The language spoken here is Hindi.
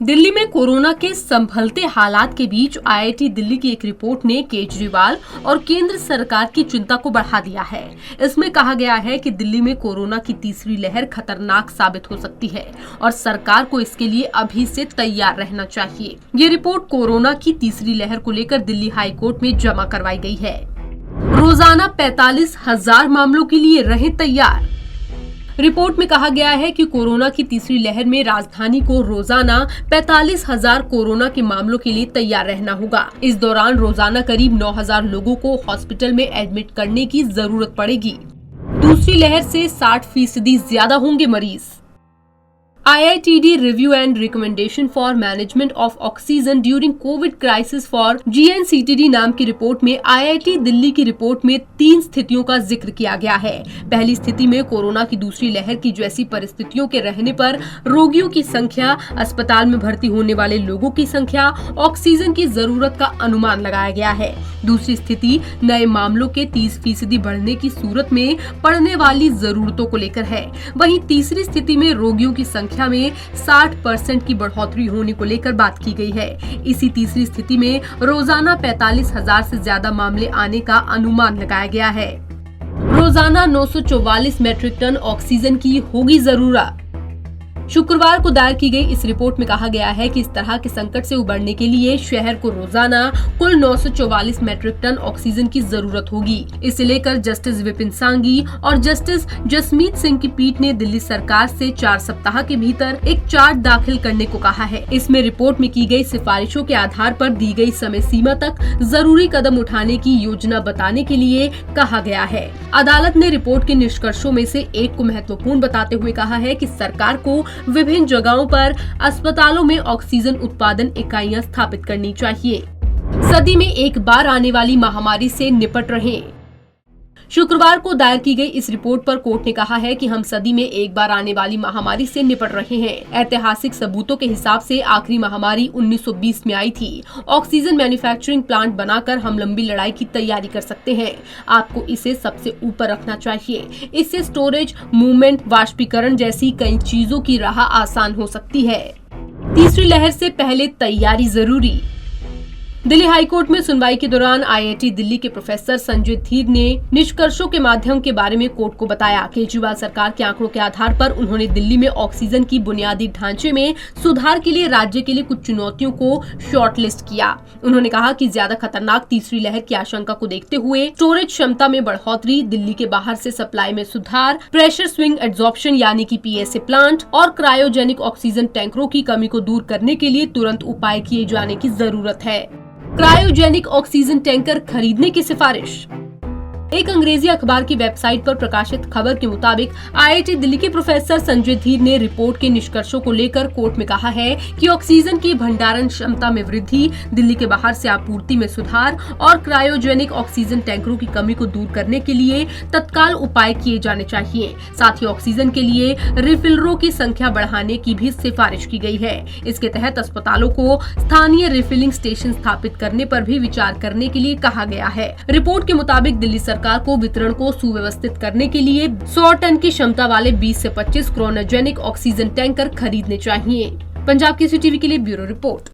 दिल्ली में कोरोना के संभलते हालात के बीच आईआईटी दिल्ली की एक रिपोर्ट ने केजरीवाल और केंद्र सरकार की चिंता को बढ़ा दिया है। इसमें कहा गया है कि दिल्ली में कोरोना की तीसरी लहर खतरनाक साबित हो सकती है और सरकार को इसके लिए अभी से तैयार रहना चाहिए। ये रिपोर्ट कोरोना की तीसरी लहर को लेकर दिल्ली हाई कोर्ट में जमा करवाई गई है। रोजाना 45,000 मामलों के लिए रहें तैयार। रिपोर्ट में कहा गया है कि कोरोना की तीसरी लहर में राजधानी को रोजाना 45,000 कोरोना के मामलों के लिए तैयार रहना होगा। इस दौरान रोजाना करीब 9,000 लोगों को हॉस्पिटल में एडमिट करने की जरूरत पड़ेगी। दूसरी लहर से 60% ज्यादा होंगे मरीज। IITD Review and Recommendation for Management of Oxygen During COVID Crisis for GNCTD नाम की रिपोर्ट में IIT दिल्ली की रिपोर्ट में 3 स्थितियों का जिक्र किया गया है। पहली स्थिति में कोरोना की दूसरी लहर की जैसी परिस्थितियों के रहने पर रोगियों की संख्या, अस्पताल में भर्ती होने वाले लोगों की संख्या, ऑक्सीजन की जरूरत का अनुमान लगाया गया है। दूसरी स्थिति नए मामलों के 30% बढ़ने की सूरत में पड़ने वाली जरूरतों को लेकर है। वहीं तीसरी स्थिति में रोगियों की संख्या में 60% की बढ़ोतरी होने को लेकर बात की गई है। इसी तीसरी स्थिति में रोजाना 45,000 से ज्यादा मामले आने का अनुमान लगाया गया है। रोजाना 944 मैट्रिक टन ऑक्सीजन की होगी जरूरत। शुक्रवार को दायर की गई इस रिपोर्ट में कहा गया है कि इस तरह के संकट से उबरने के लिए शहर को रोजाना कुल 944 मैट्रिक टन ऑक्सीजन की जरूरत होगी। इसे लेकर जस्टिस विपिन सांघी और जस्टिस जसमीत सिंह की पीठ ने दिल्ली सरकार से 4 सप्ताह के भीतर एक चार्ट दाखिल करने को कहा है। इसमें रिपोर्ट में की गई सिफारिशों के आधार पर दी गई समय सीमा तक जरूरी कदम उठाने की योजना बताने के लिए कहा गया है। अदालत ने रिपोर्ट के निष्कर्षों में से एक को महत्वपूर्ण बताते हुए कहा है कि सरकार को विभिन्न जगहों पर अस्पतालों में ऑक्सीजन उत्पादन इकाइयां स्थापित करनी चाहिए। सदी में एक बार आने वाली महामारी से निपट रहें। शुक्रवार को दायर की गई इस रिपोर्ट पर कोर्ट ने कहा है कि हम सदी में एक बार आने वाली महामारी से निपट रहे हैं। ऐतिहासिक सबूतों के हिसाब से आखिरी महामारी 1920 में आई थी। ऑक्सीजन मैन्युफैक्चरिंग प्लांट बनाकर हम लंबी लड़ाई की तैयारी कर सकते हैं। आपको इसे सबसे ऊपर रखना चाहिए। इससे स्टोरेज, मूवमेंट, वाष्पीकरण जैसी कई चीजों की राह आसान हो सकती है। तीसरी लहर से पहले तैयारी जरूरी। दिल्ली हाईकोर्ट में सुनवाई के दौरान आईआईटी दिल्ली के प्रोफेसर संजय धीर ने निष्कर्षों के माध्यम के बारे में कोर्ट को बताया। केजरीवाल सरकार के आंकड़ों के आधार पर उन्होंने दिल्ली में ऑक्सीजन की बुनियादी ढांचे में सुधार के लिए राज्य के लिए कुछ चुनौतियों को शॉर्टलिस्ट किया। उन्होंने कहा कि ज्यादा खतरनाक तीसरी लहर की आशंका को देखते हुए स्टोरेज क्षमता में बढ़ोतरी, दिल्ली के बाहर से सप्लाई में सुधार, प्रेशर स्विंग एड्सॉर्प्शन यानी कि PSA प्लांट और क्रायोजेनिक ऑक्सीजन टैंकरों की कमी को दूर करने के लिए तुरंत उपाय किए जाने की जरूरत है। क्रायोजेनिक ऑक्सीजन टैंकर खरीदने की सिफारिश। एक अंग्रेजी अखबार की वेबसाइट पर प्रकाशित खबर के मुताबिक आईआईटी दिल्ली के प्रोफेसर संजय धीर ने रिपोर्ट के निष्कर्षों को लेकर कोर्ट में कहा है कि ऑक्सीजन की भंडारण क्षमता में वृद्धि, दिल्ली के बाहर से आपूर्ति में सुधार और क्रायोजेनिक ऑक्सीजन टैंकरों की कमी को दूर करने के लिए तत्काल उपाय किए जाने चाहिए। साथ ही ऑक्सीजन के लिए रिफिलरों की संख्या बढ़ाने की भी सिफारिश की गई है। इसके तहत अस्पतालों को स्थानीय रिफिलिंग स्टेशन स्थापित करने पर भी विचार करने के लिए कहा गया है। रिपोर्ट के मुताबिक दिल्ली सरकार को वितरण को सुव्यवस्थित करने के लिए 100 टन की क्षमता वाले 20 से 25 क्रायोजेनिक ऑक्सीजन टैंकर खरीदने चाहिए। पंजाब केसरी टीवी के लिए ब्यूरो रिपोर्ट।